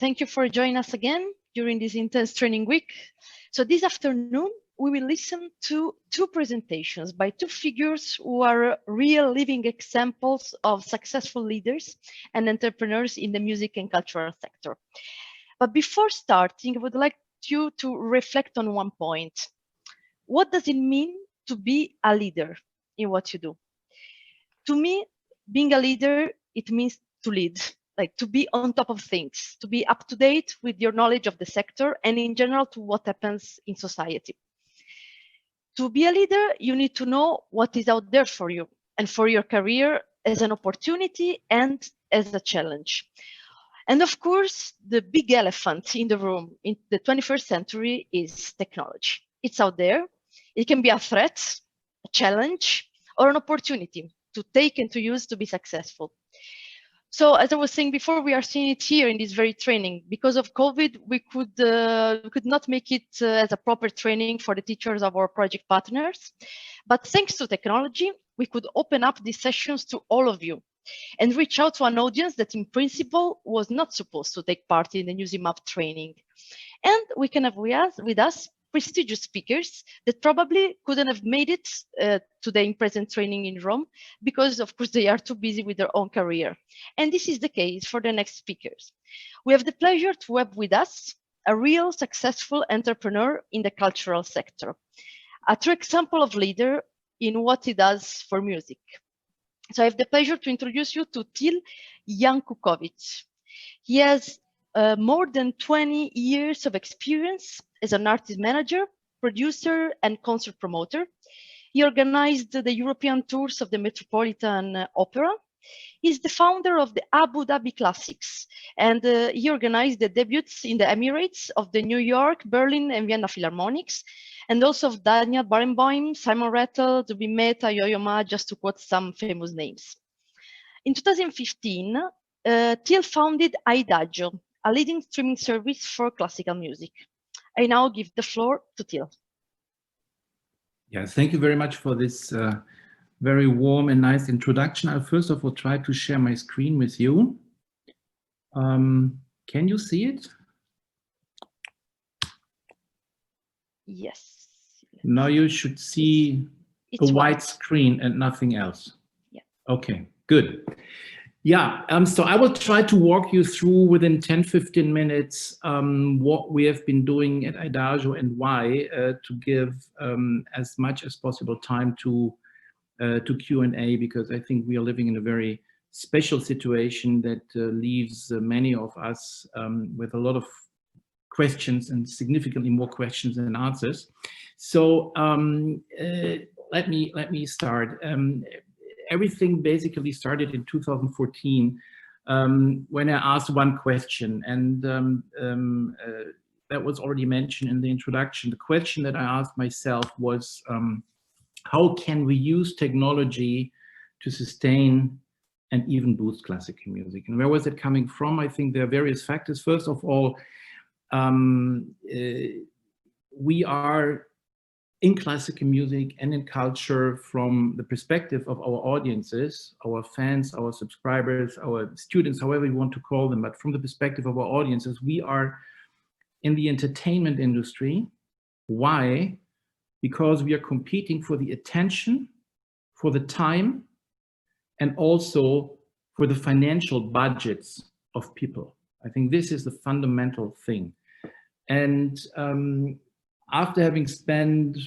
Thank you for joining us again during this intense training week. So this afternoon, we will listen to two presentations by two figures who are real living examples of successful leaders and entrepreneurs in the music and cultural sector. But before starting, I would like you to reflect on one point. What does it mean to be a leader in what you do? To me, being a leader, it means to lead. Like to be on top of things, to be up to date with your knowledge of the sector and in general to what happens in society. To be a leader, you need to know what is out there for you and for your career as an opportunity and as a challenge. And of course, the big elephant in the room in the 21st century is technology. It's out there. It can be a threat, a challenge, or an opportunity to take and to use to be successful. So as I was saying before, we are seeing it here in this very training. Because of COVID, we could not make it as a proper training for the teachers of our project partners. But thanks to technology, we could open up these sessions to all of you and reach out to an audience that in principle was not supposed to take part in the NewsImap training. And we can have with us prestigious speakers that probably couldn't have made it to the in-present training in Rome because, of course, they are too busy with their own career. And this is the case for the next speakers. We have the pleasure to have with us a real successful entrepreneur in the cultural sector, a true example of leader in what he does for music. So I have the pleasure to introduce you to Till Janczukowicz. He has more than 20 years of experience as an artist manager, producer, and concert promoter. He organized the European tours of the Metropolitan Opera. He's the founder of the Abu Dhabi Classics, and he organized the debuts in the Emirates of the New York, Berlin, and Vienna Philharmonics, and also of Daniel Barenboim, Simon Rattle, Zubin Mehta, Yo-Yo Ma, just to quote some famous names. In 2015, Till founded Idagio, a leading streaming service for classical music. I now give the floor to Till. Yeah, thank you very much for this very warm and nice introduction. I'll first of all try to share my screen with you. Can you see it? Yes. Now you should see a white screen and nothing else. Yeah. Okay, good. Yeah, so I will try to walk you through within 10-15 minutes what we have been doing at Idagio and why, to give as much as possible time to Q&A, because I think we are living in a very special situation that leaves many of us with a lot of questions and significantly more questions than answers. So let me start. Everything basically started in 2014 when I asked one question, and that was already mentioned in the introduction. The question that I asked myself was, how can we use technology to sustain and even boost classical music? And where was it coming from? I think there are various factors. First of all, we are in classical music and in culture from the perspective of our audiences, our fans, our subscribers, our students, however you want to call them, but from the perspective of our audiences, we are in the entertainment industry. Why? Because we are competing for the attention, for the time, and also for the financial budgets of people. I think this is the fundamental thing. And after having spent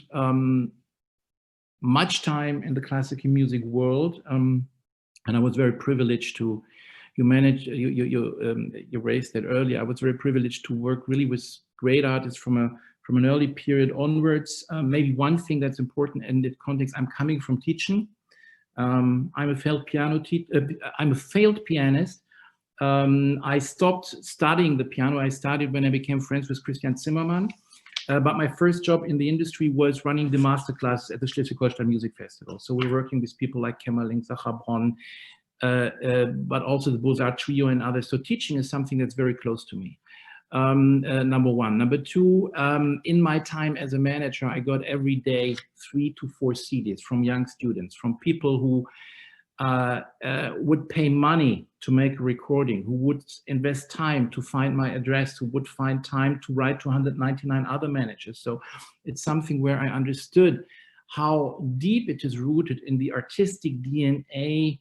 much time in the classical music world, and I was very privileged to, you raised that earlier, I was very privileged to work really with great artists from an early period onwards. Maybe one thing that's important in this context, I'm coming from teaching. I'm a failed pianist. I stopped studying the piano. I started when I became friends with Christian Zimmermann. But my first job in the industry was running the masterclass at the Schleswig-Holstein Music Festival. So we're working with people like Kämmerling, Sacha Bronn, but also the Beaux-Arts Trio and others. So teaching is something that's very close to me. Number one. Number two, in my time as a manager, I got every day 3 to 4 CDs from young students, from people who would pay money to make a recording, who would invest time to find my address, who would find time to write to 199 other managers. So it's something where I understood how deep it is rooted in the artistic DNA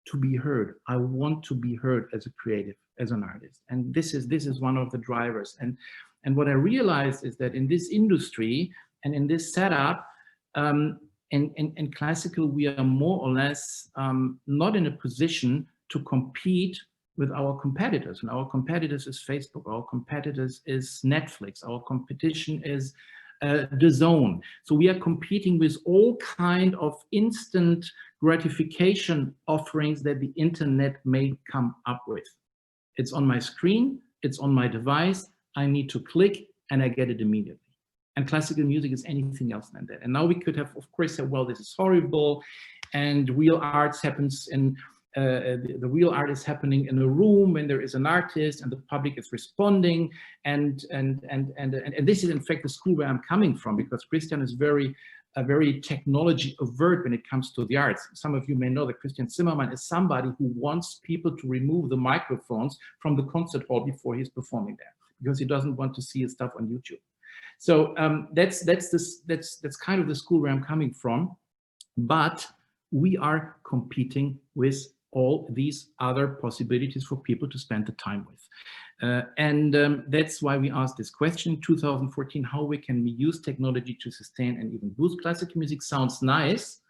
to be heard. I want to be heard as a creative, as an artist. And this is one of the drivers. And what I realized is that in this industry and in this setup, in classical, we are more or less not in a position to compete with our competitors. And our competitors is Facebook, our competitors is Netflix, our competition is DAZN. So we are competing with all kind of instant gratification offerings that the internet may come up with. It's on my screen, it's on my device, I need to click and I get it immediately. And classical music is anything else than that. And now we could have, of course, said, well, this is horrible, and real arts happens in the real art is happening in a room when there is an artist and the public is responding, and this is in fact the school where I'm coming from, because Christian is very technology avert when it comes to the arts. Some of you may know that Christian Zimmermann is somebody who wants people to remove the microphones from the concert hall before he's performing there, because he doesn't want to see his stuff on YouTube. So that's kind of the school where I'm coming from, but we are competing with all these other possibilities for people to spend the time with. That's why we asked this question in 2014, how we can use technology to sustain and even boost classical music. Sounds nice,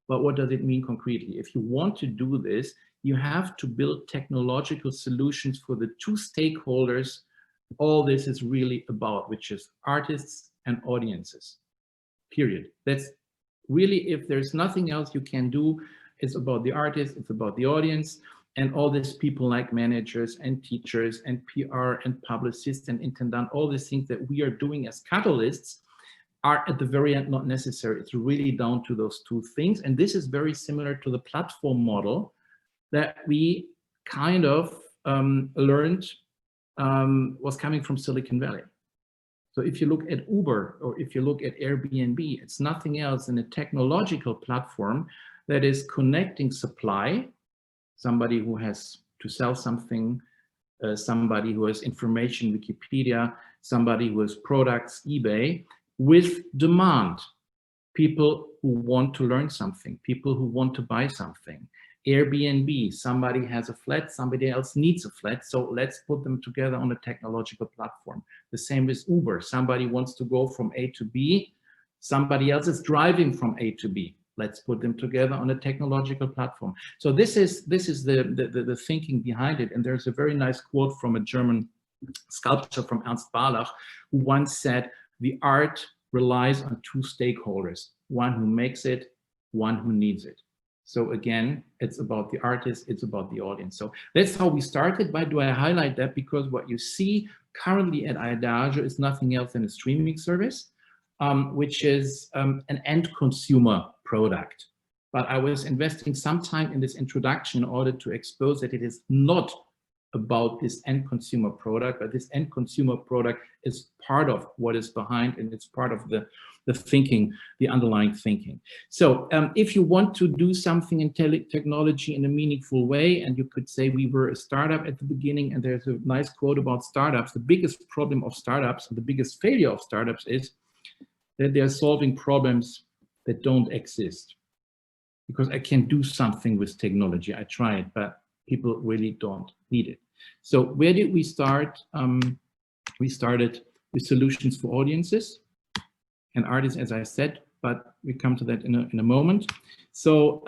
but what does it mean concretely? If you want to do this, you have to build technological solutions for the two stakeholders all this is really about, which is artists and audiences, period. That's really, if there's nothing else you can do, it's about the artist, it's about the audience, and all these people like managers and teachers and PR and publicists and intendant, all these things that we are doing as catalysts are at the very end not necessary. It's really down to those two things. And this is very similar to the platform model that we kind of learned was coming from Silicon Valley. So if you look at Uber or if you look at Airbnb, it's nothing else than a technological platform that is connecting supply, somebody who has to sell something, somebody who has information, Wikipedia, somebody who has products, eBay, with demand, people who want to learn something, people who want to buy something. Airbnb, somebody has a flat, somebody else needs a flat, so let's put them together on a technological platform. The same with Uber, somebody wants to go from A to B, somebody else is driving from A to B. Let's put them together on a technological platform. So this is the thinking behind it. And there's a very nice quote from a German sculptor, from Ernst Barlach, who once said, the art relies on two stakeholders, one who makes it, one who needs it. So again, it's about the artist, it's about the audience. So that's how we started. Why do I highlight that? Because what you see currently at Idagio is nothing else than a streaming service, which is an end consumer product. But I was investing some time in this introduction in order to expose that it is not about this end consumer product, but this end consumer product is part of what is behind, and it's part of the thinking, the underlying thinking. So if you want to do something in technology in a meaningful way, and you could say we were a startup at the beginning, and there's a nice quote about startups, the biggest problem of startups, and the biggest failure of startups is that they're solving problems that don't exist. Because I can do something with technology, I try it, but people really don't need it. So where did we start? We started with solutions for audiences and artists, as I said, but we come to that in a moment. So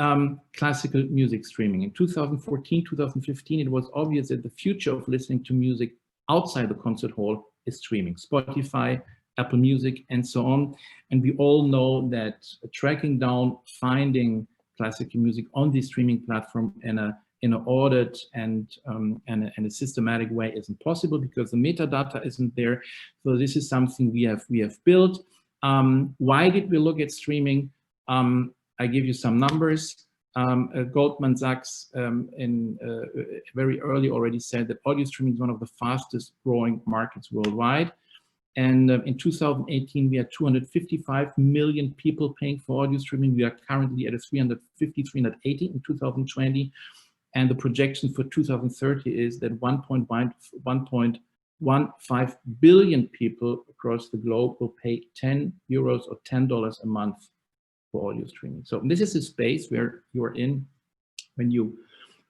classical music streaming. In 2014, 2015, it was obvious that the future of listening to music outside the concert hall is streaming. Spotify, Apple Music, and so on. And we all know that tracking down, finding classical music on the streaming platform in an ordered and a systematic way isn't possible because the metadata isn't there. So this is something we have built. Why did we look at streaming? I give you some numbers. Goldman Sachs very early already said that audio streaming is one of the fastest growing markets worldwide. And in 2018, we had 255 million people paying for audio streaming. We are currently at a 350, 380 in 2020. And the projection for 2030 is that 1.15 billion people across the globe will pay 10 euros or $10 a month for audio streaming. So this is a space where you are in when you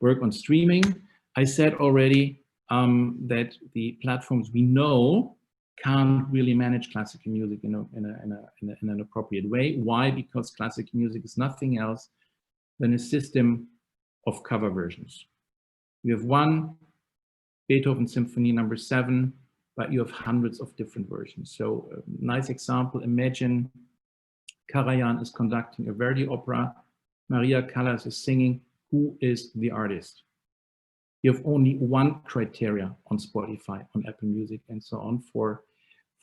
work on streaming. I said already that the platforms we know can't really manage classical music in an appropriate way. Why? Because classical music is nothing else than a system of cover versions. You have one Beethoven Symphony number 7, but you have hundreds of different versions. So nice example, imagine Karajan is conducting a Verdi opera, Maria Callas is singing. Who is the artist? You have only one criteria on Spotify, on Apple Music, and so on for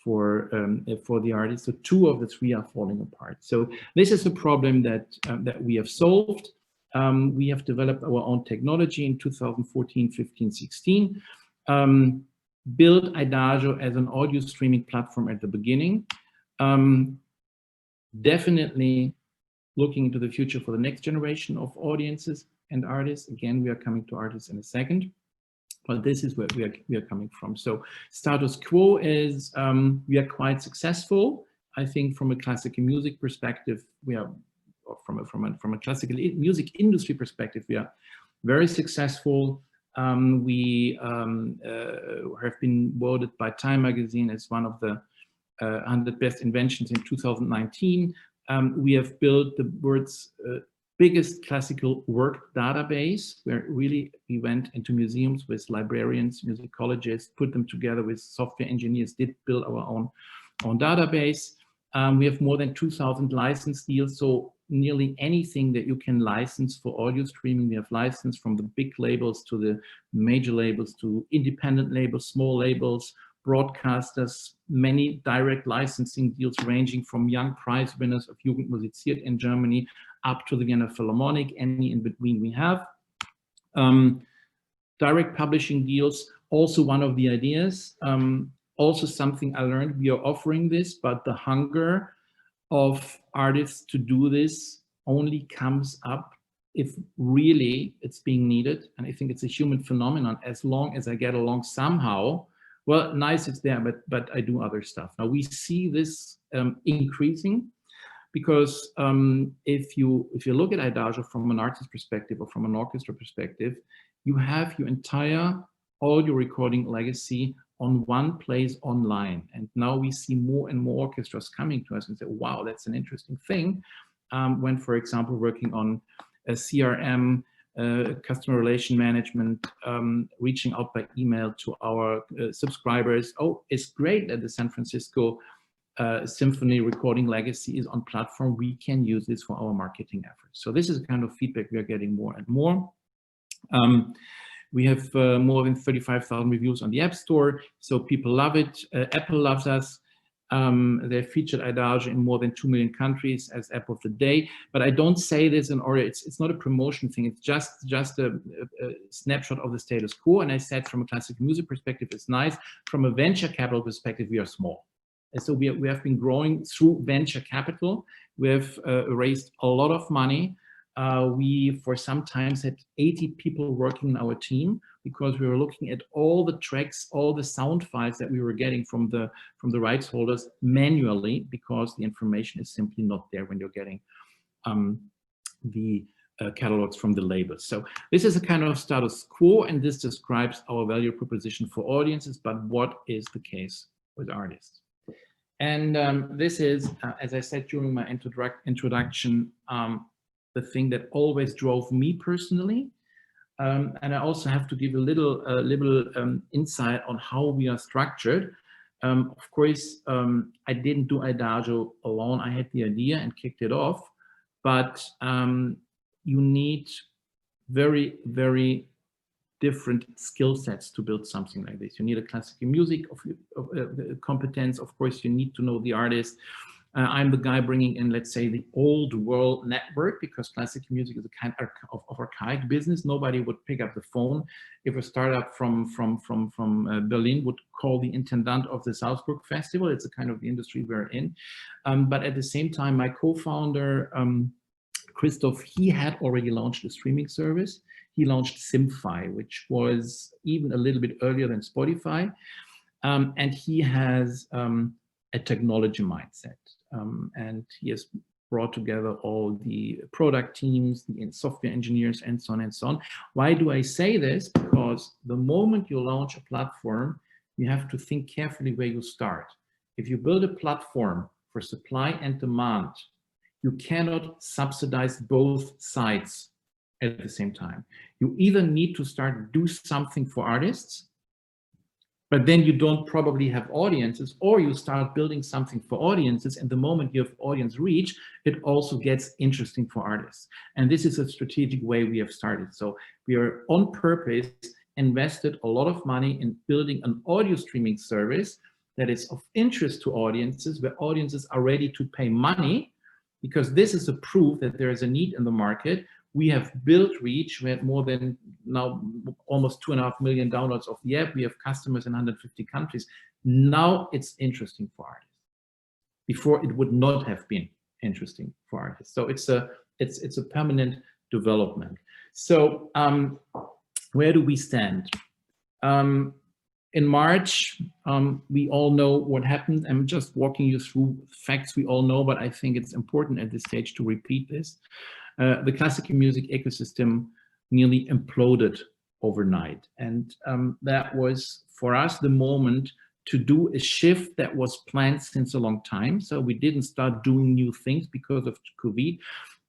the artist. So 2 of the 3 are falling apart. So this is a problem that we have solved. We have developed our own technology in 2014, 15, 16. Built Idagio as an audio streaming platform at the beginning. Definitely looking into the future for the next generation of audiences and artists. Again, we are coming to artists in a second, but this is where we are coming from. So status quo is we are quite successful. I think from a classical music perspective, we are, or from a classical music industry perspective, we are very successful. We have been voted by Time magazine as one of the 100 best inventions in 2019. We have built the world's biggest classical work database, where really we went into museums with librarians, musicologists, put them together with software engineers, did build our own database. We have more than 2,000 license deals, so nearly anything that you can license for audio streaming, we have licensed, from the big labels to the major labels to independent labels, small labels, broadcasters, many direct licensing deals ranging from young prize winners of Jugend musiziert in Germany up to the Vienna Philharmonic, any in between we have. Direct publishing deals, also one of the ideas. Also something I learned, we are offering this, but the hunger of artists to do this only comes up if really it's being needed. And I think it's a human phenomenon. As long as I get along somehow, well, nice, it's there, but I do other stuff. Now we see this increasing, because if you look at Idagio from an artist perspective or from an orchestra perspective, you have your entire audio recording legacy on one place online. And now we see more and more orchestras coming to us and say, wow, that's an interesting thing. When, for example, working on a CRM, customer relation management, reaching out by email to our subscribers. Oh, it's great that the San Francisco Symphony recording legacy is on platform. We can use this for our marketing efforts. So this is the kind of feedback we are getting more and more. We have more than 35,000 reviews on the App Store, so people love it. Apple loves us. They've featured Idagio in more than 2 million countries as App of the Day. But I don't say this in order, it's not a promotion thing. It's just a snapshot of the status quo. And I said from a classical music perspective, it's nice. From a venture capital perspective, we are small. And so we have been growing through venture capital. We have raised a lot of money. We, for some times, had 80 people working in our team, because we were looking at all the tracks, all the sound files that we were getting from the rights holders manually, because the information is simply not there when you're getting the catalogs from the labels. So this is a kind of status quo, and this describes our value proposition for audiences. But what is the case with artists? And this is, as I said during my introduction, the thing that always drove me personally. And I also have to give a little insight on how we are structured. Of course, I didn't do Idagio alone. I had the idea and kicked it off, but you need very, very different skill sets to build something like this. You need a classical music competence. Of course, you need to know the artist. I'm the guy bringing in, let's say, the old world network, because classical music is a kind of archaic business. Nobody would pick up the phone if a startup from Berlin would call the intendant of the Salzburg Festival. It's a kind of the industry we're in. But at the same time, my co-founder, Christoph, he had already launched a streaming service. He launched Simfy, which was even a little bit earlier than Spotify. And he has a technology mindset. And he has brought together all the product teams, the software engineers, and so on and so on. Why do I say this? Because the moment you launch a platform, you have to think carefully where you start. If you build a platform for supply and demand, you cannot subsidize both sides at the same time. You either need to start do something for artists, but then you don't probably have audiences, or you start building something for audiences, and the moment you have audience reach, it also gets interesting for artists. And this is a strategic way we have started. So we are on purpose invested a lot of money in building an audio streaming service that is of interest to audiences, where audiences are ready to pay money, because this is a proof that there is a need in the market. We have built reach. We had more than now almost 2.5 million downloads of the app. We have customers in 150 countries. Now it's interesting for artists. Before, it would not have been interesting for artists. So it's a permanent development. So where do we stand? In March, we all know what happened. I'm just walking you through facts we all know, but I think it's important at this stage to repeat this. The classical music ecosystem nearly imploded overnight. And that was, for us, the moment to do a shift that was planned since a long time. So we didn't start doing new things because of COVID.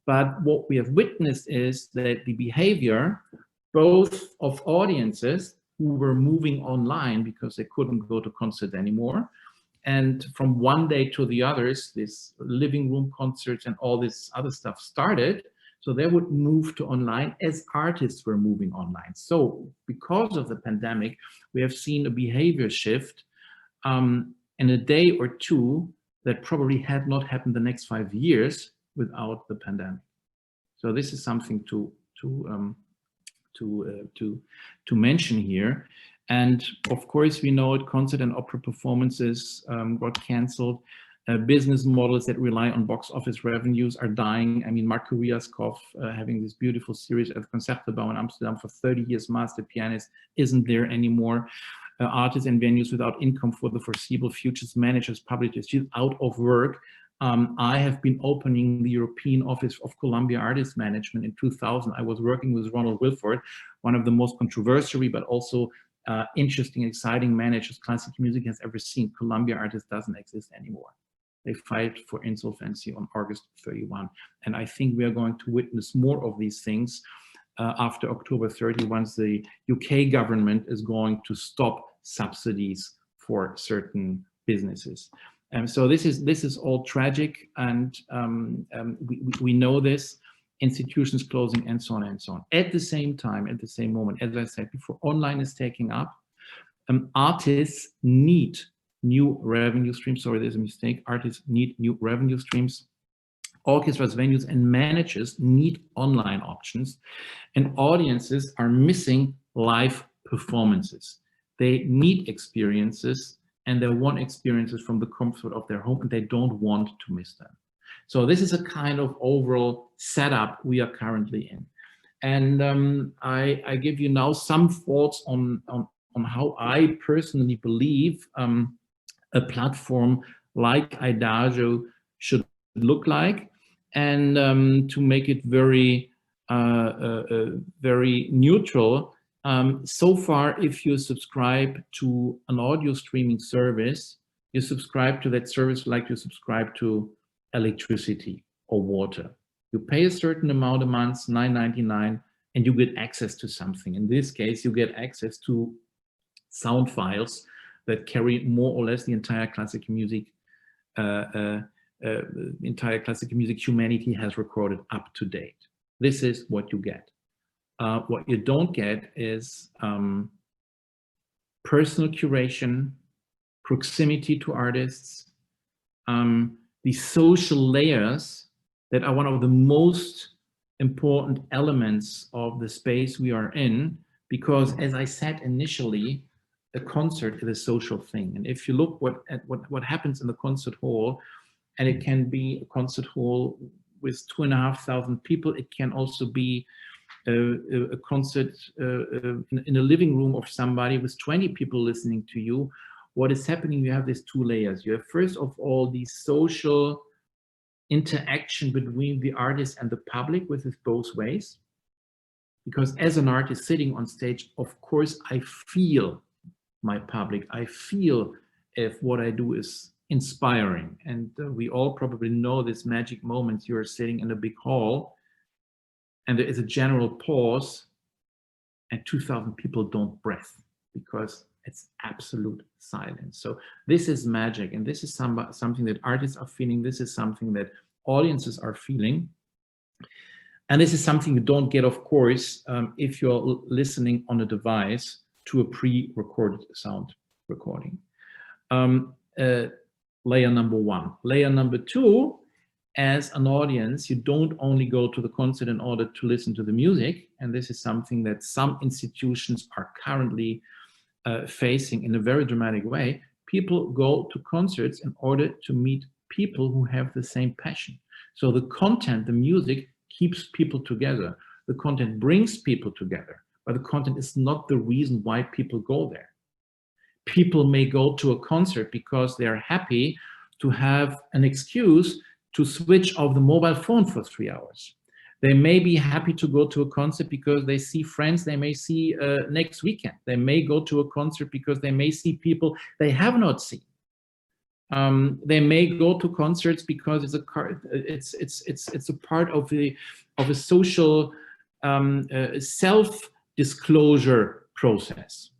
But what we have witnessed is that the behavior, both of audiences who were moving online because they couldn't go to concerts anymore, and from one day to the others, this living room concerts and all this other stuff started. So they would move to online as artists were moving online. So because of the pandemic, we have seen a behavior shift in a day or two that probably had not happened the next 5 years without the pandemic. So this is something to mention here. And of course, we know it, concert and opera performances got canceled. Business models that rely on box office revenues are dying. I mean, Marco Riaskov, having this beautiful series at the Concertgebouw in Amsterdam for 30 years, master pianist, isn't there anymore. Artists and venues without income for the foreseeable futures, managers, publishers, out of work. I have been opening the European office of Columbia Artist Management in 2000. I was working with Ronald Wilford, one of the most controversial, but also interesting, exciting managers classical music has ever seen. Columbia Artists doesn't exist anymore. They filed for insolvency on August 31. And I think we are going to witness more of these things after October 30, once the UK government is going to stop subsidies for certain businesses. So this is all tragic, and we know this, institutions closing and so on and so on. At the same time, at the same moment, as I said before, online is taking up. Artists need new revenue streams. Sorry, there's a mistake. Artists need new revenue streams. Orchestras, venues, and managers need online options, and audiences are missing live performances. They need experiences, and they want experiences from the comfort of their home, and they don't want to miss them. So this is a kind of overall setup we are currently in. And I give you now some thoughts on how I personally believe a platform like Idagio should look like, and to make it very, very neutral. So far, if you subscribe to an audio streaming service, you subscribe to that service like you subscribe to electricity or water. You pay a certain amount a month, $9.99, and you get access to something. In this case, you get access to sound files that carry more or less the entire classical music, humanity has recorded up to date. This is what you get. What you don't get is personal curation, proximity to artists, the social layers that are one of the most important elements of the space we are in, because as I said initially, a concert is a social thing. And if you look at what happens in the concert hall, and it can be a concert hall with 2,500 people, it can also be a concert in a living room of somebody with 20 people listening to you. What is happening, you have these two layers. You have, first of all, the social interaction between the artist and the public, with it both ways. Because as an artist sitting on stage, of course, I feel my public. I feel if what I do is inspiring. And we all probably know this magic moment. You're sitting in a big hall and there is a general pause and 2,000 people don't breath because it's absolute silence. So this is magic, and this is something that artists are feeling. This is something that audiences are feeling. And this is something you don't get, of course, if you're listening on a device to a pre-recorded sound recording. Layer number one. Layer number two, as an audience, you don't only go to the concert in order to listen to the music, and this is something that some institutions are currently facing in a very dramatic way. People go to concerts in order to meet people who have the same passion. So the content, the music, keeps people together. The content brings people together, but the content is not the reason why people go there. People may go to a concert because they're happy to have an excuse to switch off the mobile phone for 3 hours. They may be happy to go to a concert because they see friends they may see next weekend. They may go to a concert because they may see people they have not seen. They may go to concerts because it's a part of a social self-disclosure process.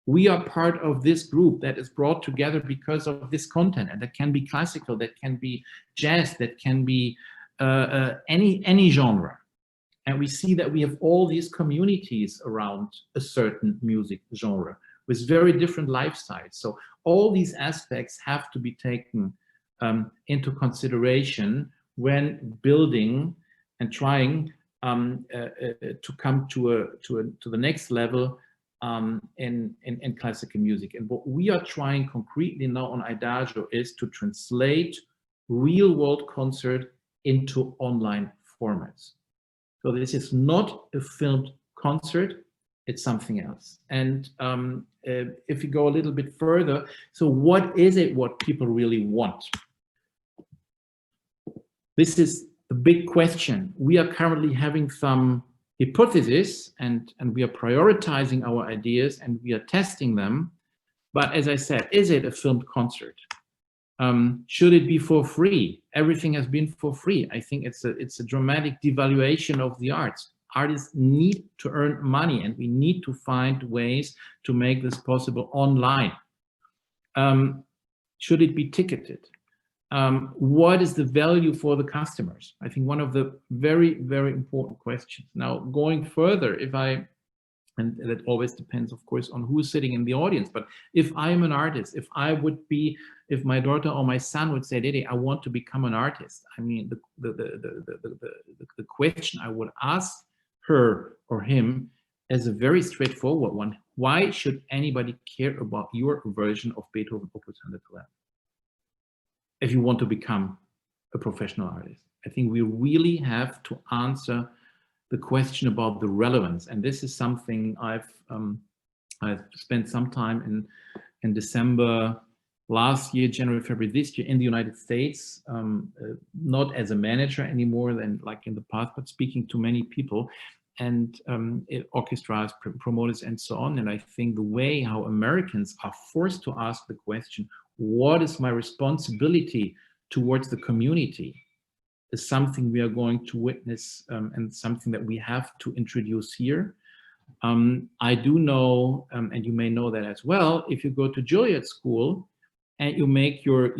We are part of this group that is brought together because of this content, and that can be classical, that can be jazz, that can be any genre. And we see that we have all these communities around a certain music genre with very different lifestyles. So all these aspects have to be taken into consideration when building and trying to come to the next level in classical music. And what we are trying concretely now on Idagio is to translate real world concert into online formats. So this is not a filmed concert, it's something else. And if you go a little bit further, so what is it what people really want? This is the big question. We are currently having some hypotheses, and we are prioritizing our ideas and we are testing them. But as I said, is it a filmed concert? Should it be for free? Everything has been for free. I think it's a dramatic devaluation of the arts. Artists need to earn money, and we need to find ways to make this possible online. Should it be ticketed? What is the value for the customers? I think one of the very, very important questions. Now, going further, and that always depends, of course, on who's sitting in the audience. But if I'm an artist, if my daughter or my son would say, "Daddy, I want to become an artist," I mean, the question I would ask her or him is a very straightforward one. Why should anybody care about your version of Beethoven Opus 112? If you want to become a professional artist, I think we really have to answer the question about the relevance. And this is something I've spent some time in December last year, January, February this year in the United States, not as a manager anymore than like in the past, but speaking to many people and orchestras, promoters, and so on. And I think the way how Americans are forced to ask the question, what is my responsibility towards the community, is something we are going to witness and something that we have to introduce here. I do know, and you may know that as well, if you go to Juilliard School and you make your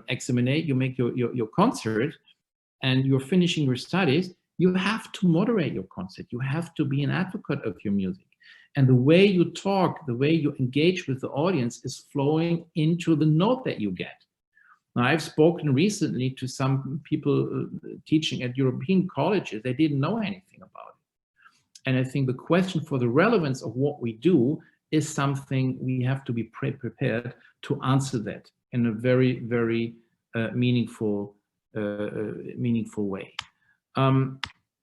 examination, you make your concert, and you're finishing your studies, you have to moderate your concert. You have to be an advocate of your music. And the way you talk, the way you engage with the audience is flowing into the note that you get. Now, I've spoken recently to some people teaching at European colleges. They didn't know anything about it. And I think the question for the relevance of what we do is something we have to be prepared to answer that in a very, very meaningful way.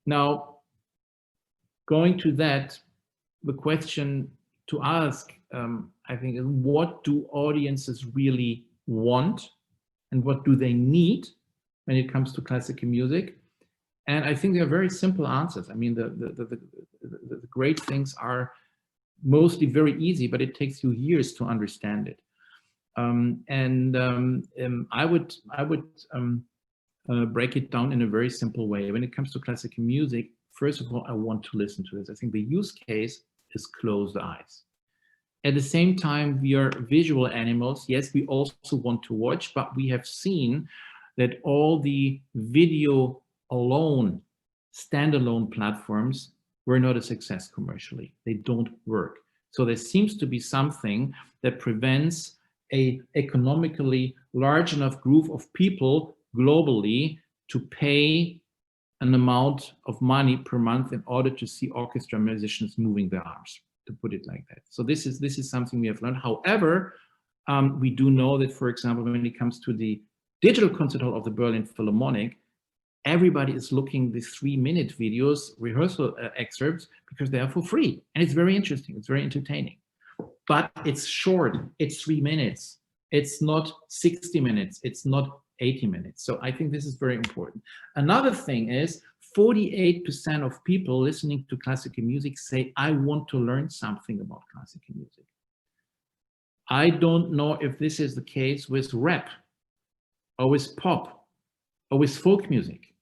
Now, going to that, the question to ask, I think, is what do audiences really want and what do they need when it comes to classical music? And I think there are very simple answers. I mean, the great things are mostly very easy, but it takes you years to understand it. I would break it down in a very simple way. When it comes to classical music, first of all, I want to listen to this. I think the use case is close the eyes. At the same time, we are visual animals. Yes, we also want to watch, but we have seen that all the video alone, standalone platforms were not a success commercially. They don't work. So there seems to be something that prevents a economically large enough group of people globally to pay an amount of money per month in order to see orchestra musicians moving their arms, to put it like that. So this is something we have learned. However, we do know that, for example, when it comes to the digital concert hall of the Berlin Philharmonic, everybody is looking these 3-minute videos, rehearsal excerpts, because they are for free. And it's very interesting, it's very entertaining. But it's short, it's 3 minutes. It's not 60 minutes, it's not 80 minutes. So I think this is very important. Another thing is 48% of people listening to classical music say, I want to learn something about classical music. I don't know if this is the case with rap or with pop or with folk music.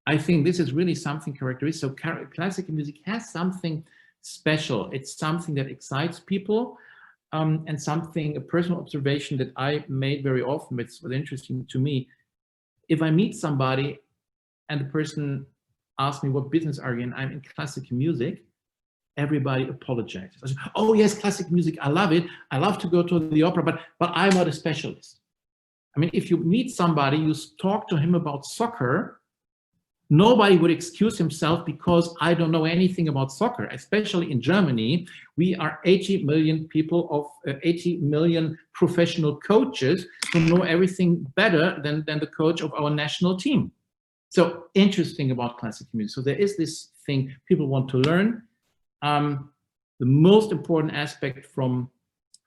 I think this is really something characteristic. So classical music has something special. It's something that excites people, and something, a personal observation that I made very often, it's interesting to me. If I meet somebody and the person asks me, what business are you in? I'm in classical music. Everybody apologizes. I say, oh yes, classical music, I love it. I love to go to the opera, but I'm not a specialist. I mean, if you meet somebody, you talk to him about soccer, nobody would excuse himself because I don't know anything about soccer. Especially in Germany, we are 80 million people of 80 million professional coaches who know everything better than the coach of our national team. So interesting about classical music. So there is this thing people want to learn. The most important aspect from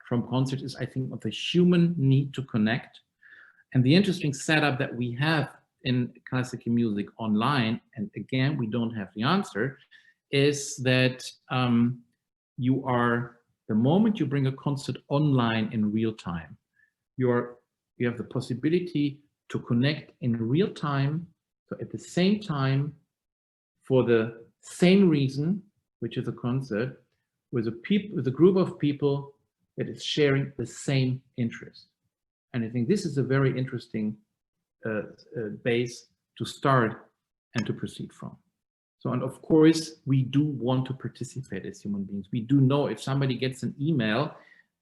concerts is, I think, of the human need to connect. And the interesting setup that we have in classical music online, and again, we don't have the answer, is that you are, the moment you bring a concert online in real time, you have the possibility to connect in real time, so at the same time, for the same reason, which is a concert, with a group of people that is sharing the same interest. And I think this is a very interesting base to start and to proceed from. So, and of course, we do want to participate as human beings. We do know if somebody gets an email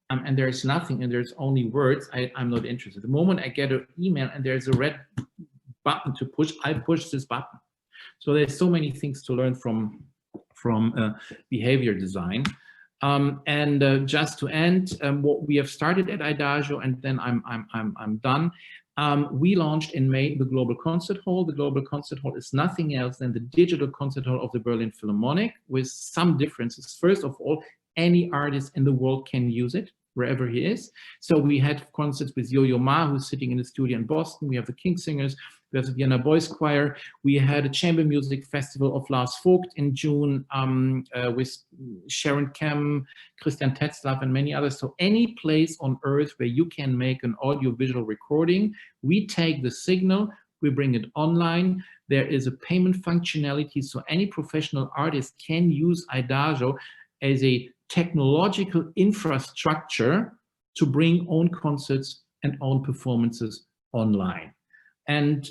and there's nothing and there's only words, I'm not interested. The moment I get an email and there's a red button to push, I push this button. So there's so many things to learn from behavior design. Just to end, what we have started at Idagio, and then I'm done. We launched in May the Global Concert Hall. The Global Concert Hall is nothing else than the digital concert hall of the Berlin Philharmonic, with some differences. First of all, any artist in the world can use it wherever he is. So we had concerts with Yo-Yo Ma, who's sitting in the studio in Boston. We have the King Singers. We have the Vienna Boys Choir. We had a chamber music festival of Lars Vogt in June with Sharon Kem, Christian Tetzlaff, and many others. So any place on earth where you can make an audio-visual recording, we take the signal, we bring it online. There is a payment functionality, so any professional artist can use Idagio as a technological infrastructure to bring own concerts and own performances online. And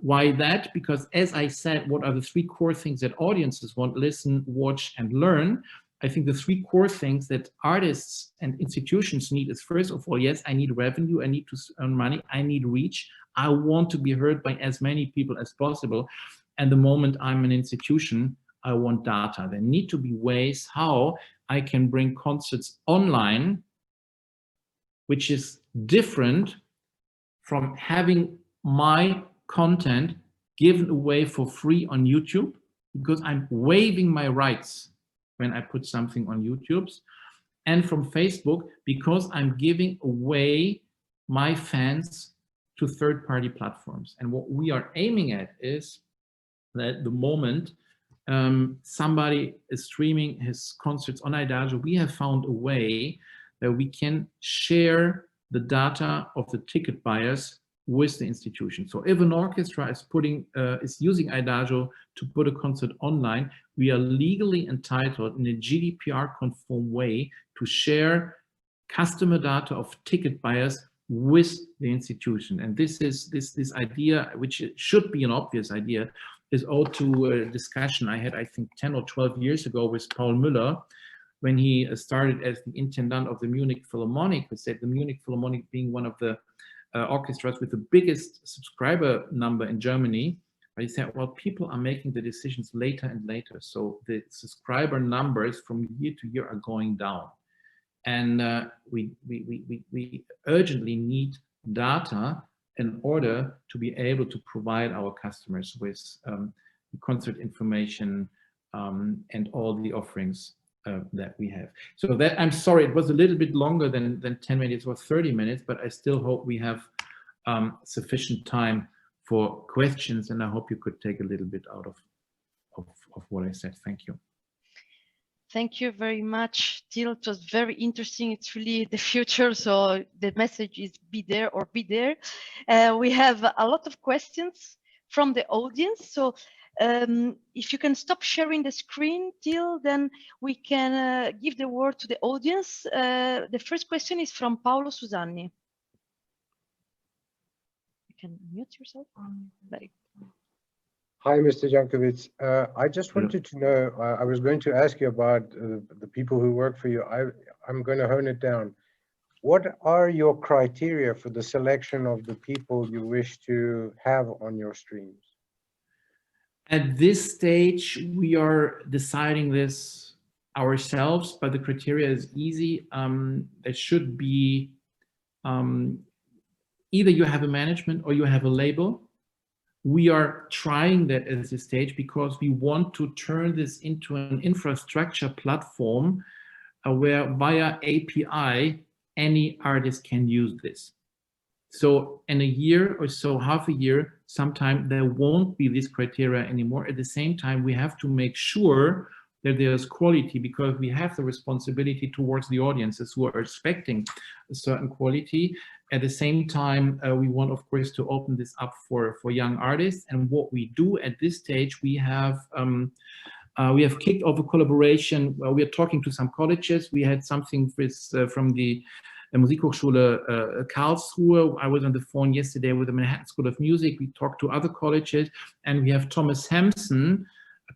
why that? Because as I said, what are the 3 core things that audiences want? Listen, watch, and learn. I think the three core things that artists and institutions need is, first of all, yes, I need revenue, I need to earn money, I need reach, I want to be heard by as many people as possible. And the moment I'm an institution, I want data. There need to be ways how I can bring concerts online, which is different from having my content given away for free on YouTube, because I'm waiving my rights when I put something on YouTube, and from Facebook, because I'm giving away my fans to third-party platforms. And what we are aiming at is that the moment somebody is streaming his concerts on Idagio, we have found a way that we can share the data of the ticket buyers with the institution. So if an orchestra is using Idagio to put a concert online, we are legally entitled in a GDPR-conform way to share customer data of ticket buyers with the institution. And this idea, which should be an obvious idea, is owed to a discussion I had, I think, 10 or 12 years ago with Paul Müller, when he started as the intendant of the Munich Philharmonic, who said the Munich Philharmonic, being one of the orchestras with the biggest subscriber number in Germany, but he said, well, people are making the decisions later and later. So the subscriber numbers from year to year are going down. And we urgently need data in order to be able to provide our customers with concert information and all the offerings that we have. So that, I'm sorry, it was a little bit longer than 10 minutes or 30 minutes, but I still hope we have sufficient time for questions, and I hope you could take a little bit out of what I said. Thank you. Thank you very much, Till. It was very interesting. It's really the future. So the message is be there or be there. We have a lot of questions from the audience. So if you can stop sharing the screen, Till, then we can give the word to the audience. The first question is from Paolo Susanni. You can mute yourself. Very good. Hi, Mr. Janczukowicz. I just wanted to know, I was going to ask you about the people who work for you. I'm going to hone it down. What are your criteria for the selection of the people you wish to have on your streams? At this stage, we are deciding this ourselves, but the criteria is easy. It should be either you have a management or you have a label. We are trying that at this stage because we want to turn this into an infrastructure platform where via API, any artist can use this. So in a year or so, half a year, sometime there won't be this criteria anymore. At the same time, we have to make sure that there's quality, because we have the responsibility towards the audiences who are expecting a certain quality. At the same time, we want, of course, to open this up for young artists. And what we do at this stage, we have kicked off a collaboration. Well, we are talking to some colleges. We had something with, from the Musikhochschule Karlsruhe. I was on the phone yesterday with the Manhattan School of Music. We talked to other colleges, and we have Thomas Hampson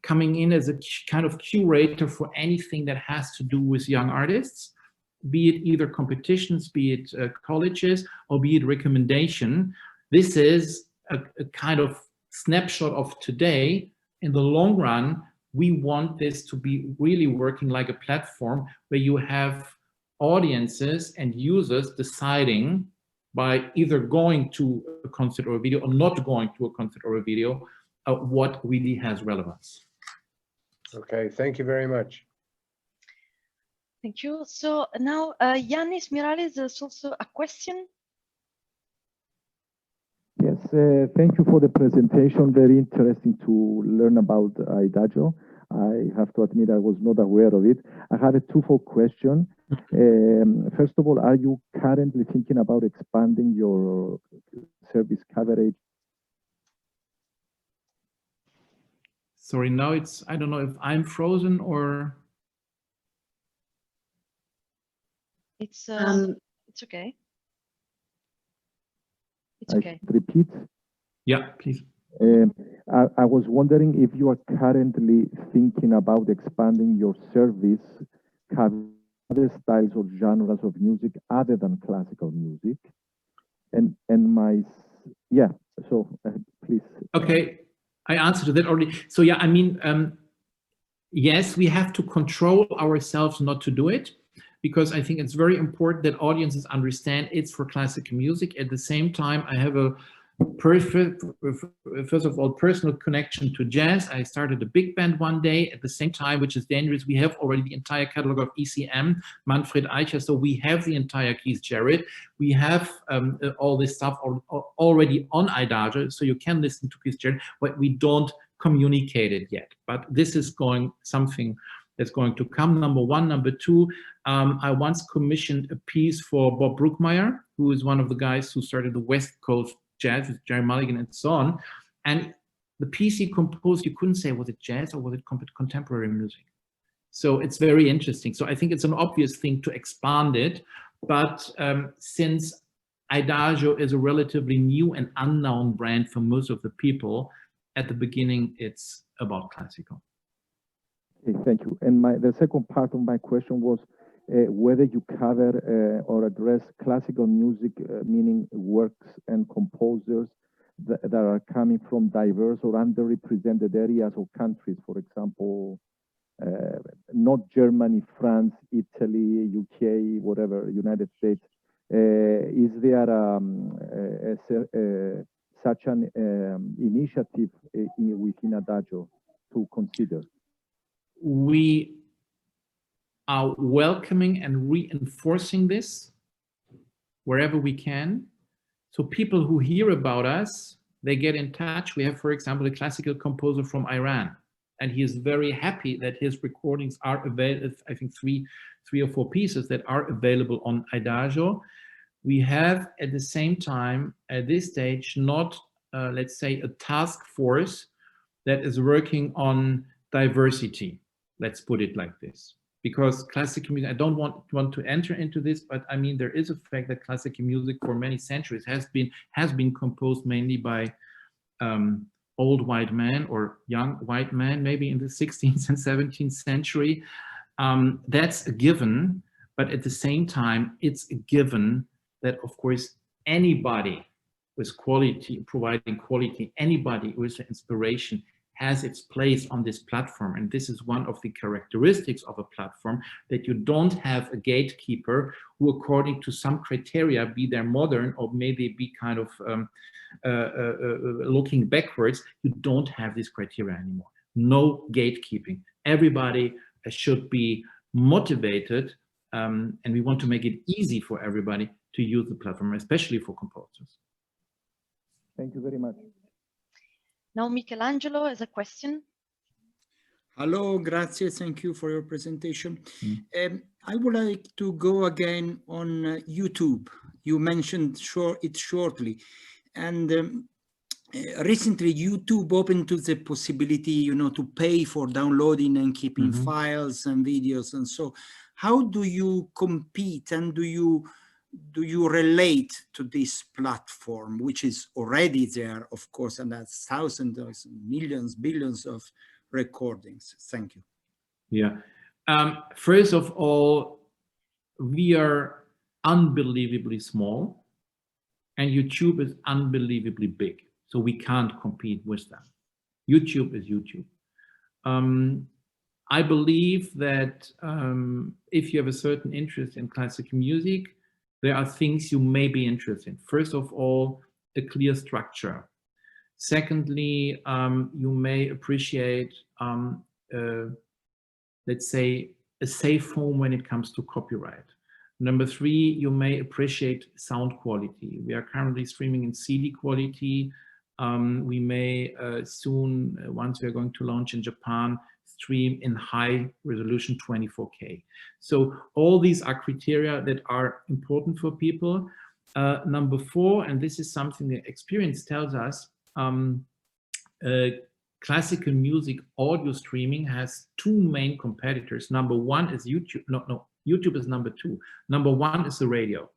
coming in as a kind of curator for anything that has to do with young artists, be it either competitions, be it colleges, or be it recommendation. This is a kind of snapshot of today. In the long run, we want this to be really working like a platform where you have audiences and users deciding by either going to a concert or a video or not going to a concert or a video what really has relevance. Okay, thank you very much. Thank you. So now, Yannis Miralles, there's also a question. Yes, thank you for the presentation. Very interesting to learn about Idagio. I have to admit I was not aware of it. I had a twofold question. First of all, are you currently thinking about expanding your service coverage? Sorry, now it's, I don't know if I'm frozen or... It's okay. It's okay. Repeat. Yeah, please. I was wondering if you are currently thinking about expanding your service, covering other styles or genres of music other than classical music. And yeah, so please. Okay, I answered that already. So yeah, I mean, yes, we have to control ourselves not to do it, because I think it's very important that audiences understand it's for classical music. At the same time, I have a first of all, personal connection to jazz. I started a big band one day at the same time, which is dangerous. We have already the entire catalog of ECM, Manfred Eicher. So we have the entire Keith Jarrett. We have all this stuff already on Idagio. So you can listen to Keith Jarrett, but we don't communicate it yet. But this is something that's going to come, number one. Number two, I once commissioned a piece for Bob Brookmeyer, who is one of the guys who started the West Coast jazz with Jerry Mulligan and so on. And the piece he composed, you couldn't say, was it jazz or was it contemporary music? So it's very interesting. So I think it's an obvious thing to expand it. But since Idagio is a relatively new and unknown brand for most of the people, at the beginning, it's about classical. Okay, thank you. And the second part of my question was whether you cover or address classical music, meaning works and composers that are coming from diverse or underrepresented areas or countries, for example, not Germany, France, Italy, UK, whatever, United States. Is there such an initiative within Idagio to consider? We are welcoming and reinforcing this wherever we can. So people who hear about us, they get in touch. We have, for example, a classical composer from Iran, and he is very happy that his recordings are available. I think three or four pieces that are available on Idagio. We have, at the same time, at this stage, not, let's say, a task force that is working on diversity. Let's put it like this. Because classical music, I don't want to enter into this, but I mean, there is a fact that classical music for many centuries has been composed mainly by old white men or young white men, maybe in the 16th and 17th century. That's a given, but at the same time, it's a given that, of course, anybody with quality, providing quality, anybody with inspiration has its place on this platform. And this is one of the characteristics of a platform, that you don't have a gatekeeper who, according to some criteria, be they modern or maybe be kind of looking backwards, you don't have this criteria anymore. No gatekeeping. Everybody should be motivated, and we want to make it easy for everybody to use the platform, especially for composers. Thank you very much. Now, Michelangelo has a question. Hello, grazie. Thank you for your presentation. I would like to go again on YouTube. You mentioned it shortly. And recently, YouTube opened to the possibility, to pay for downloading and keeping files and videos. And so how do you compete, and do you relate to this platform, which is already there, of course, and has thousands, millions, billions of recordings? Thank you. Yeah. First of all, we are unbelievably small, and YouTube is unbelievably big. So we can't compete with them. YouTube is YouTube. I believe that if you have a certain interest in classical music, there are things you may be interested in. First of all, a clear structure. Secondly, you may appreciate, let's say, a safe home when it comes to copyright. Number three, you may appreciate sound quality. We are currently streaming in CD quality. We may soon, once we are going to launch in Japan, stream in high resolution 24K. So all these are criteria that are important for people. Number four, and this is something that experience tells us, classical music audio streaming has two main competitors. Number one is YouTube. No, YouTube is number two. Number one is the radio.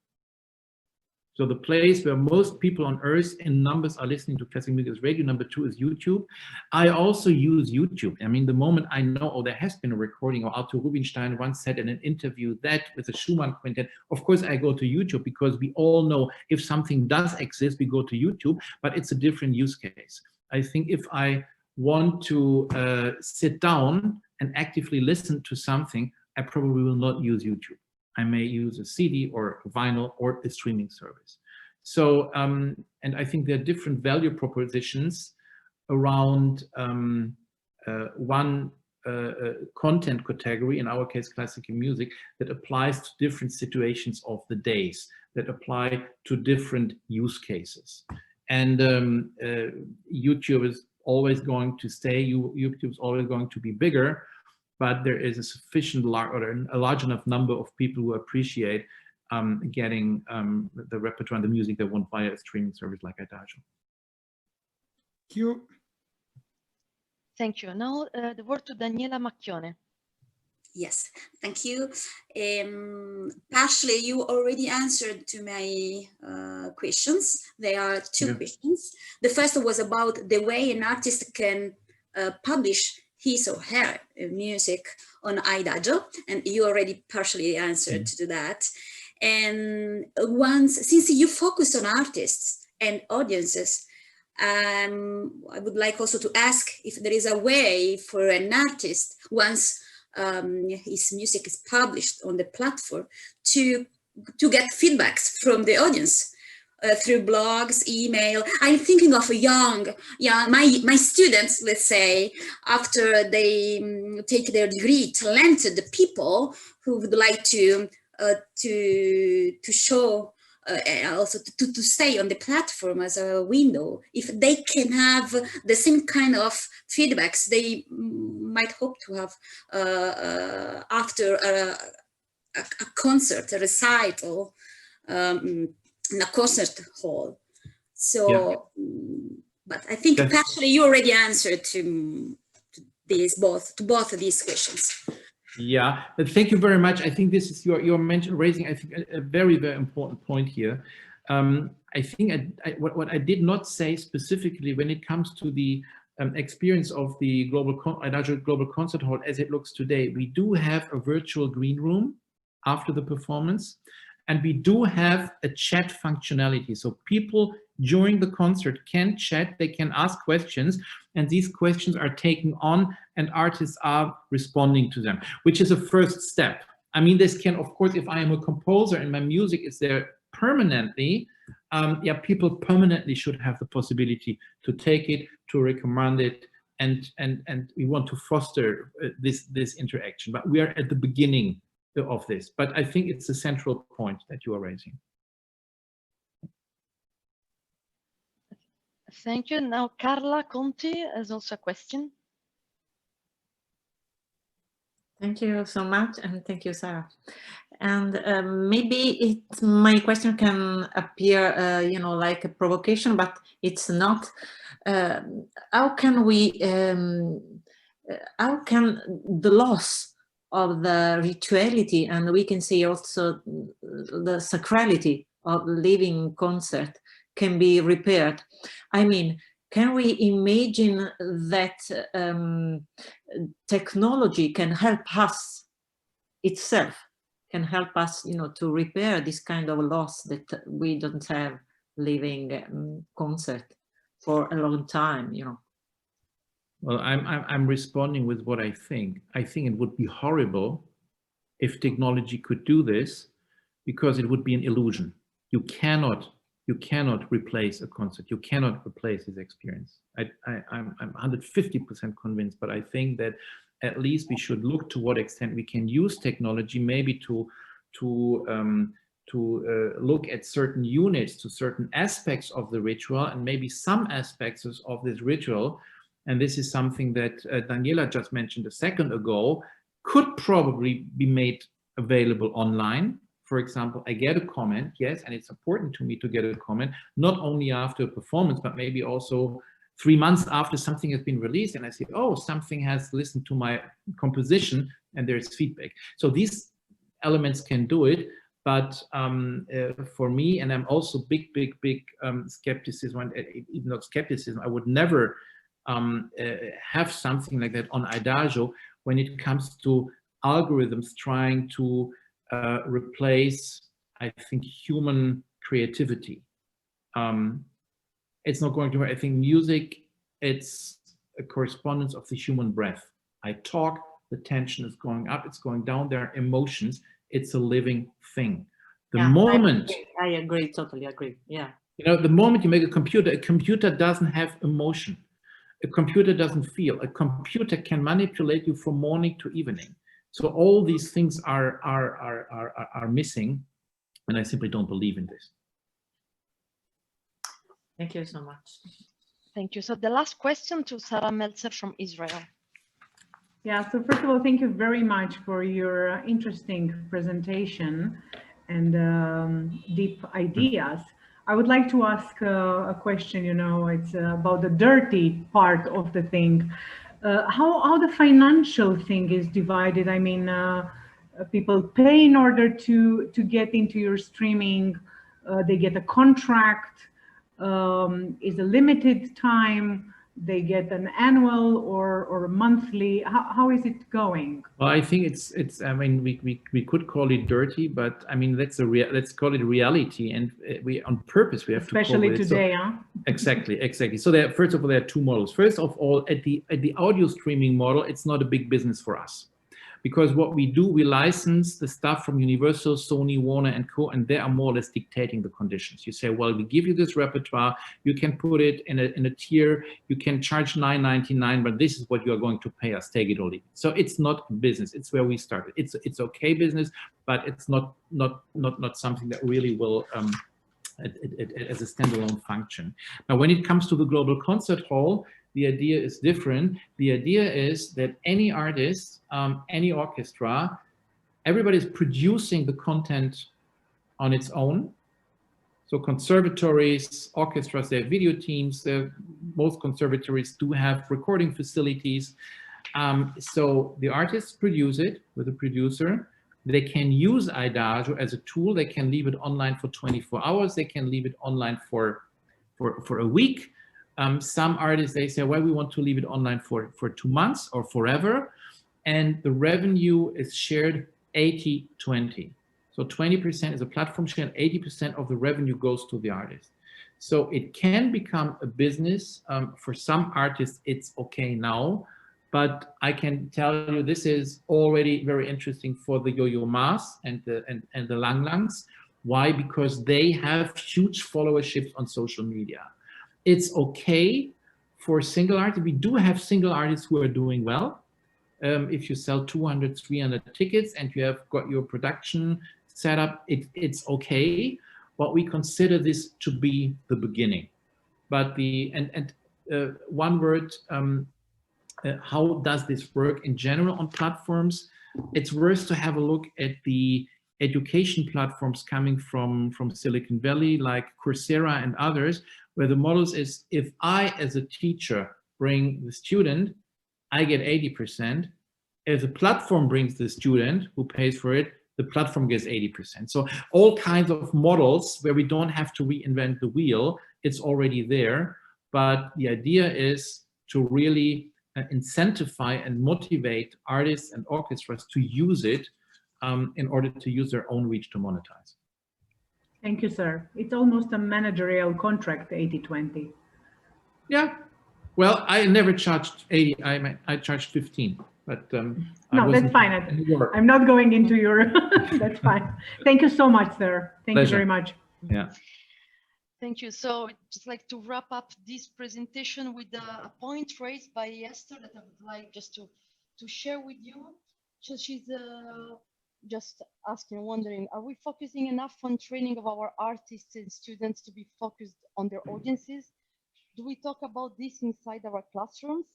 So the place where most people on earth in numbers are listening to classical music is radio. Number 2 is YouTube. I also use YouTube. I mean, the moment I know, oh, there has been a recording, or Arthur Rubinstein once said in an interview that with the Schumann Quintet, of course I go to YouTube, because we all know if something does exist, we go to YouTube, but it's a different use case. I think if I want to sit down and actively listen to something, I probably will not use YouTube. I may use a CD or a vinyl or a streaming service. So, and I think there are different value propositions around one content category, in our case, classical music, that applies to different situations of the days, that apply to different use cases. And YouTube is always going to stay, YouTube is always going to be bigger, but there is a sufficient a large enough number of people who appreciate getting the repertoire and the music they want via a streaming service like Idagio. Thank you. Thank you. Now the word to Daniela Macchione. Yes, thank you. Partially, you already answered to my questions. There are two questions. The first was about the way an artist can publish his or her music on Idagio, and you already partially answered to that. And since you focus on artists and audiences, I would like also to ask if there is a way for an artist, once his music is published on the platform, to get feedbacks from the audience through blogs, email. I'm thinking of my students, let's say, after they take their degree, talented people who would like to show also to stay on the platform as a window. If they can have the same kind of feedbacks they might hope to have after a concert, a recital, in a concert hall. So, but I think actually you already answered to both of these questions. Yeah, thank you very much. I think this is your raising, I think, a very, very important point here. I think what I did not say specifically when it comes to the experience of the Idagio Global Concert Hall as it looks today, we do have a virtual green room after the performance, and we do have a chat functionality. So people during the concert can chat, they can ask questions, and these questions are taken on and artists are responding to them, which is a first step. I mean, this can, of course, if I am a composer and my music is there permanently, people permanently should have the possibility to take it, to recommend it, and we want to foster this interaction. But we are at the beginning of this, but I think it's a central point that you are raising. Thank you. Now Carla Conti has also a question. Thank you so much, and thank you, Sarah. And maybe my question can appear, like a provocation, but it's not. How can the loss of the rituality, and we can say also the sacrality of living concert, can be repaired? I mean, can we imagine that technology can help us itself, can help us, to repair this kind of loss that we don't have living concert for a long time, Well, I'm responding with what I think. I think it would be horrible if technology could do this, because it would be an illusion. You cannot replace a concert. You cannot replace his experience. I'm 150% convinced, but I think that at least we should look to what extent we can use technology, maybe to look at certain units, to certain aspects of the ritual, and maybe some aspects of this ritual. And this is something that Daniela just mentioned a second ago, could probably be made available online. For example, I get a comment, yes, and it's important to me to get a comment, not only after a performance, but maybe also 3 months after something has been released, and I say, oh, something has listened to my composition, and there's feedback. So these elements can do it. But for me, and I'm also big skepticism, even not skepticism, I would never have something like that on Idagio when it comes to algorithms trying to replace, I think, human creativity. It's not going to work. I think music, it's a correspondence of the human breath. I talk, the tension is going up, it's going down, there are emotions, it's a living thing. The moment... I agree, totally agree, yeah. You know, the moment you make a computer doesn't have emotion. A computer doesn't feel. A computer can manipulate you from morning to evening. So all these things are missing, and I simply don't believe in this. Thank you so much. Thank you. So the last question to Sarah Meltzer from Israel. Yeah, so first of all, thank you very much for your interesting presentation and deep ideas. I would like to ask a question, you know, it's about the dirty part of the thing. How the financial thing is divided. I mean, people pay in order to get into your streaming, they get a contract, is a limited time, they get an annual or a monthly. How is it going? Well, I think it's I mean, we could call it dirty, but I mean, let's call it reality, and we on purpose we have especially to call it today, so, huh? Exactly. So first of all, there are two models. First of all, at the audio streaming model, it's not a big business for us. Because what we do, we license the stuff from Universal, Sony, Warner, and Co., and they are more or less dictating the conditions. You say, well, we give you this repertoire, you can put it in a tier, you can charge $9.99, but this is what you are going to pay us, take it or leave it. So it's not business, it's where we started. It's okay business, but it's not something that really will, as a standalone function. Now, when it comes to the Global Concert Hall, the idea is different. The idea is that any artist, any orchestra, everybody's producing the content on its own. So conservatories, orchestras, they have video teams. Most conservatories do have recording facilities. So the artists produce it with a producer. They can use Idagio as a tool. They can leave it online for 24 hours. They can leave it online for a week. Some artists, they say, well, we want to leave it online for 2 months or forever. And the revenue is shared 80-20. So 20% is a platform share and 80% of the revenue goes to the artist. So it can become a business. For some artists, it's okay now. But I can tell you this is already very interesting for the Yo-Yo Mas and the Lang Langs. Why? Because they have huge followerships on social media. It's okay for single artists. We do have single artists who are doing well. If you sell 200, 300 tickets and you have got your production set up, it's okay. But we consider this to be the beginning. But one word, how does this work in general on platforms? It's worth to have a look at the education platforms coming from Silicon Valley, like Coursera and others, where the models is, if I, as a teacher, bring the student, I get 80%. If the platform brings the student who pays for it, the platform gets 80%. So all kinds of models where we don't have to reinvent the wheel, it's already there. But the idea is to really incentivize and motivate artists and orchestras to use it in order to use their own reach to monetize. Thank you, sir. It's almost a managerial contract, 80-20. Yeah. Well, I never charged 80. I charged 15. But no, that's fine. I'm not going into your. That's fine. Thank you so much, sir. Thank you very much. Yeah. Thank you. So just like to wrap up this presentation with a point raised by Esther that I would like just to share with you. So she's just asking, wondering, are we focusing enough on training of our artists and students to be focused on their audiences? Do we talk about this inside our classrooms?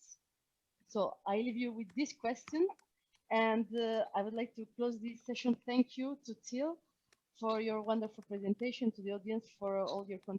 So I leave you with this question, and I would like to close this session. Thank you to Till for your wonderful presentation, to the audience for all your contributions.